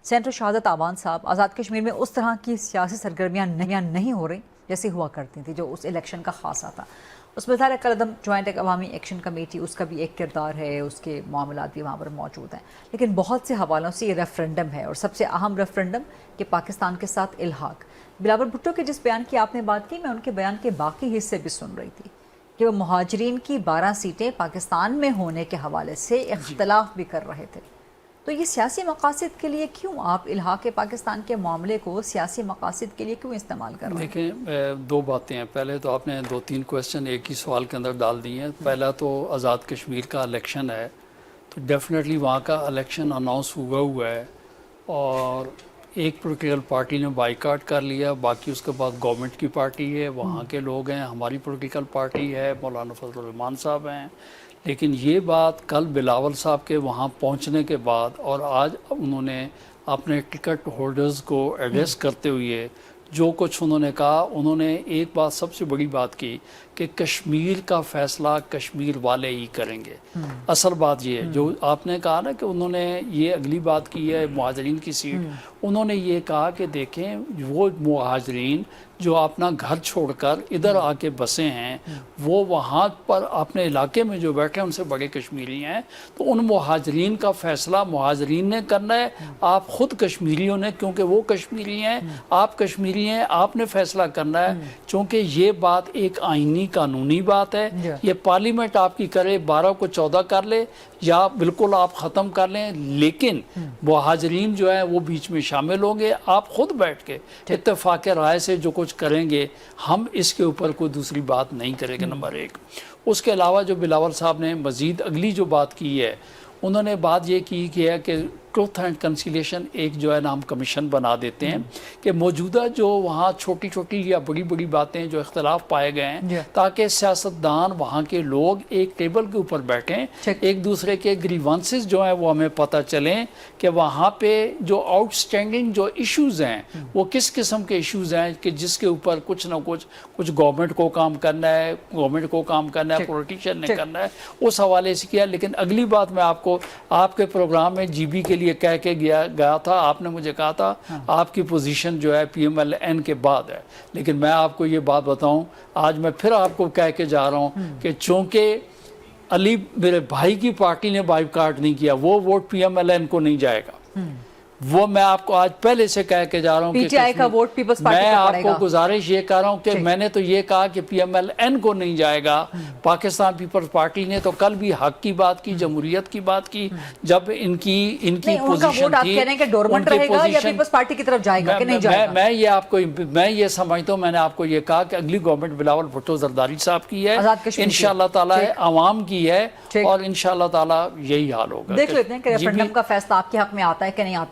Centre شہادت آبان صاحب، آزاد کشمیر میں اس طرح کی سیاسی سرگرمیاں نہیں ہو رہی جیسے ہوا کرتی تھی جو اس الیکشن کا خاصہ تھا. اس میں ظاہر قدم جوائنٹ عوامی ایکشن کمیٹی، اس کا بھی ایک کردار ہے، اس کے معاملات بھی وہاں پر موجود ہیں، لیکن بہت سے حوالوں سے یہ ریفرنڈم ہے اور سب سے اہم ریفرنڈم کہ پاکستان کے ساتھ الحاق. بلاول بھٹو کے جس بیان کی آپ نے بات کی، میں ان کے بیان کے باقی حصے بھی سن رہی تھی کہ وہ مہاجرین کی 12 سیٹیں پاکستان میں ہونے کے حوالے سے اختلاف بھی کر رہے تھے. تو یہ سیاسی مقاصد کے لیے کیوں آپ الحاق پاکستان کے معاملے کو سیاسی مقاصد کے لیے کیوں استعمال کر رہے ہیں؟ دیکھیں، دو باتیں ہیں. پہلے تو آپ نے 2-3 کویسچن ایک ہی سوال کے اندر ڈال دی ہیں. پہلا تو آزاد کشمیر کا الیکشن ہے، تو ڈیفینیٹلی وہاں کا الیکشن اناؤنس ہوا ہے اور ایک پولیٹیکل پارٹی نے بائیکاٹ کر لیا، باقی اس کے بعد گورنمنٹ کی پارٹی ہے، وہاں کے لوگ ہیں، ہماری پولیٹیکل پارٹی ہے، مولانا فضل الرحمان صاحب ہیں. لیکن یہ بات کل بلاول صاحب کے وہاں پہنچنے کے بعد اور آج انہوں نے اپنے ٹکٹ ہولڈرز کو ایڈریس کرتے ہوئے جو کچھ انہوں نے کہا، انہوں نے ایک بات سب سے بڑی بات کی کہ کشمیر کا فیصلہ کشمیر والے ہی کریں گے. اصل بات یہ ہے جو آپ نے کہا نا کہ انہوں نے یہ اگلی بات کی ہے مہاجرین کی سیٹ. انہوں نے یہ کہا کہ دیکھیں وہ مہاجرین جو اپنا گھر چھوڑ کر ادھر آ کے بسے ہیں، وہ وہاں پر اپنے علاقے میں جو بیٹھے ہیں ان سے بڑے کشمیری ہیں، تو ان مہاجرین کا فیصلہ مہاجرین نے کرنا ہے. آپ خود کشمیریوں نے، کیونکہ وہ کشمیری ہیں، آپ کشمیری ہیں، آپ نے فیصلہ کرنا ہے. چونکہ یہ بات ایک آئینی قانونی بات ہے. یہ پارلیمنٹ آپ کی کرے 12 کو 14 کر لے یا بالکل آپ ختم کر لیں، لیکن مہاجرین جو ہیں وہ بیچ میں شامل ہوں گے. آپ خود بیٹھ کے اتفاق رائے سے جو کچھ کریں گے، ہم اس کے اوپر کوئی دوسری بات نہیں کریں گے. نمبر 1. اس کے علاوہ جو بلاول صاحب نے مزید اگلی جو بات کی ہے، انہوں نے بات یہ کی ہے کہ ٹروتھ اینڈ کنسیلیشن ایک جو ہے نا ہم کمیشن بنا دیتے ہیں کہ موجودہ جو وہاں چھوٹی چھوٹی یا بڑی بڑی باتیں جو اختلاف پائے گئے ہیں، تاکہ سیاستدان وہاں کے لوگ ایک ٹیبل کے اوپر بیٹھیں، ایک دوسرے کے گریوانسز جو ہیں وہ ہمیں پتہ چلیں کہ وہاں پہ جو آؤٹ سٹینڈنگ جو ایشوز ہیں وہ کس قسم کے ایشوز ہیں کہ جس کے اوپر کچھ نہ کچھ گورنمنٹ کو کام کرنا ہے، پولیٹیشین نے کرنا ہے. اس حوالے سے کیا. لیکن اگلی بات میں آپ کو آپ کے پروگرام میں جی بی کے لیے کہہ کے گیا تھا، آپ نے مجھے کہا تھا آپ کی پوزیشن جو ہے پی ایم ایل این کے بعد ہے. لیکن میں آپ کو یہ بات بتاؤں، آج میں پھر آپ کو کہہ کے جا رہا ہوں کہ چونکہ علی میرے بھائی کی پارٹی نے بائیکاٹ نہیں کیا، وہ vote P M L N کو نہیں جائے گا. وہ میں آپ کو آج پہلے سے کہہ کے جا رہا ہوں کہ میں آپ کو گزارش یہ کر رہا ہوں کہ میں نے تو یہ کہا کہ پی ایم ایل این کو نہیں جائے گا. پاکستان پیپلز پارٹی نے تو کل بھی حق کی بات کی، جمہوریت کی بات کی. جب ان کی پوزیشن تھی، میں یہ سمجھتا ہوں، میں نے آپ کو یہ کہا کہ اگلی گورنمنٹ بلاول بھٹو زرداری صاحب کی ہے، انشاءاللہ تعالی عوام کی ہے، اور انشاءاللہ تعالی یہی حال ہوگا. دیکھ لیتے ہیں کہ ریفرنڈم کا فیصلہ آپ کے حق میں آتا ہے کہ نہیں آتا.